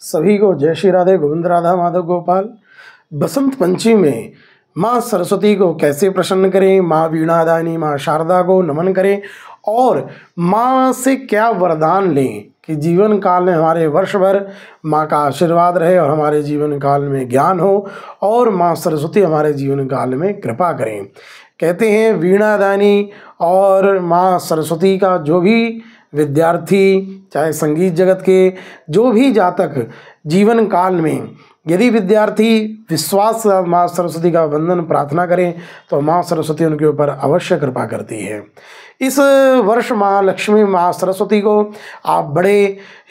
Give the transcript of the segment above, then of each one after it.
सभी को जय श्री राधे गोविंद राधा माधव गोपाल। बसंत पंचमी में माँ सरस्वती को कैसे प्रसन्न करें, माँ वीणादायिनी माँ शारदा को नमन करें और माँ से क्या वरदान लें कि जीवन काल में हमारे वर्ष भर माँ का आशीर्वाद रहे और हमारे जीवन काल में ज्ञान हो और माँ सरस्वती हमारे जीवन काल में कृपा करें। कहते हैं वीणादायिनी और माँ सरस्वती का जो भी विद्यार्थी, चाहे संगीत जगत के जो भी जातक जीवन काल में यदि विद्यार्थी विश्वास से माँ सरस्वती का वंदन प्रार्थना करें तो माँ सरस्वती उनके ऊपर अवश्य कृपा करती है। इस वर्ष माँ लक्ष्मी, माँ सरस्वती को आप बड़े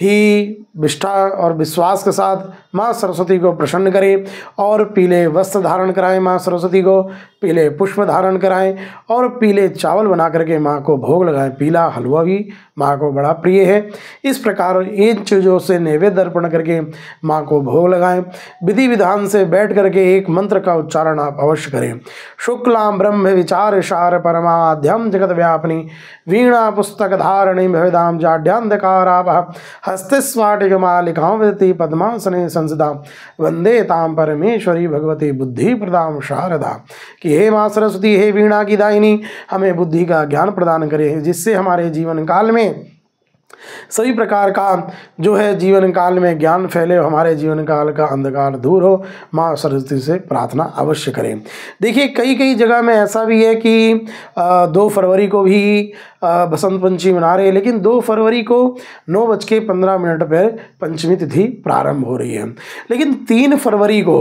ही निष्ठा और विश्वास के साथ माँ सरस्वती को प्रसन्न करें और पीले वस्त्र धारण कराएं, माँ सरस्वती को पीले पुष्प धारण कराएं और पीले चावल बना करके माँ को भोग लगाएं। पीला हलवा भी माँ को बड़ा प्रिय है। इस प्रकार इन चीज़ों से नैवेद्य अर्पण करके माँ को भोग लगाएं। विधि विधान से बैठ करके एक मंत्र का उच्चारण आप अवश्य करें। शुक्लां ब्रह्म विचार सार परमाद्यम जगत व्यापिनी वीणा पुस्तक धारिणी भवेदां जाड्यान्धकारापः हस्ते स्वाटिकमालिकां विदति पद्मासने संसदा वंदे तां परमेश्वरी भगवती बुद्धि प्रदां शारदा। कि हे माँ सरस्वती, हे वीणा की दायिनी, हमें बुद्धि का ज्ञान प्रदान करे जिससे हमारे जीवन काल में सभी प्रकार का जो है जीवन काल में ज्ञान फैले, हमारे जीवन काल का अंधकार दूर हो। माँ सरस्वती से प्रार्थना अवश्य करें। देखिए कई कई जगह में ऐसा भी है कि 2 फरवरी को भी बसंत पंचमी मना रहे हैं, लेकिन 2 फरवरी को 9:15 पर पंचमी तिथि प्रारंभ हो रही है। लेकिन 3 फरवरी को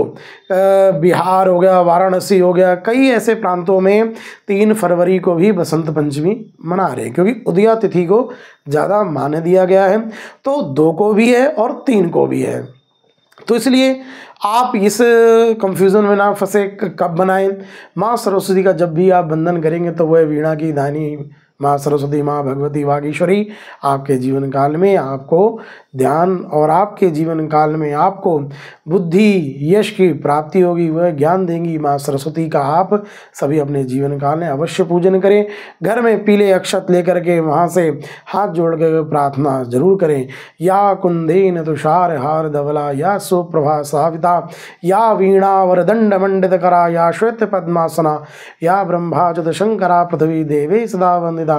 बिहार हो गया, वाराणसी हो गया, कई ऐसे प्रांतों में 3 फरवरी को भी बसंत पंचमी मना रहे हैं क्योंकि उदया तिथि को ज़्यादा मान दिया गया है। तो 2 को भी है और 3 को भी है, तो इसलिए आप इस कंफ्यूजन में ना फंसे कब बनाएं। माँ सरस्वती का जब भी आप वंदन करेंगे तो वह वीणा की दायिनी माँ सरस्वती, माँ भगवती वागीश्वरी आपके जीवन काल में आपको ध्यान और आपके जीवन काल में आपको बुद्धि यश की प्राप्ति होगी, वह ज्ञान देंगी। माँ सरस्वती का आप सभी अपने जीवन काल में अवश्य पूजन करें। घर में पीले अक्षत लेकर के वहाँ से हाथ जोड़ कर प्रार्थना जरूर करें। या कुंदेन तुषार हार धवला, या सुप्रभा साविता, या वीणा वरदंड मंडित करा, या श्वेत पद्मासना, या ब्रह्माच्युत शंकरा पृथ्वी देवे सदा वंदिता,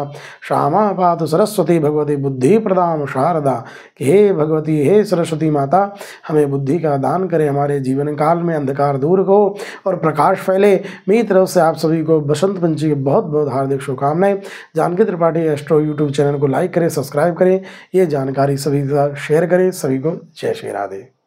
श्यामा पातु सरस्वती भगवती बुद्धि प्रदाम शारदा। कि हे भगवती, हे सरस्वती माता, हमें बुद्धि का दान करें, हमारे जीवन काल में अंधकार दूर हो और प्रकाश फैले। मेरी तरफ से आप सभी को बसंत पंचमी की बहुत बहुत हार्दिक शुभकामनाएं। Janaki Tripathi astro YouTube channel को लाइक करें, सब्सक्राइब करें, ये जानकारी सभी के साथ शेयर करें। सभी को जय श्री राधे।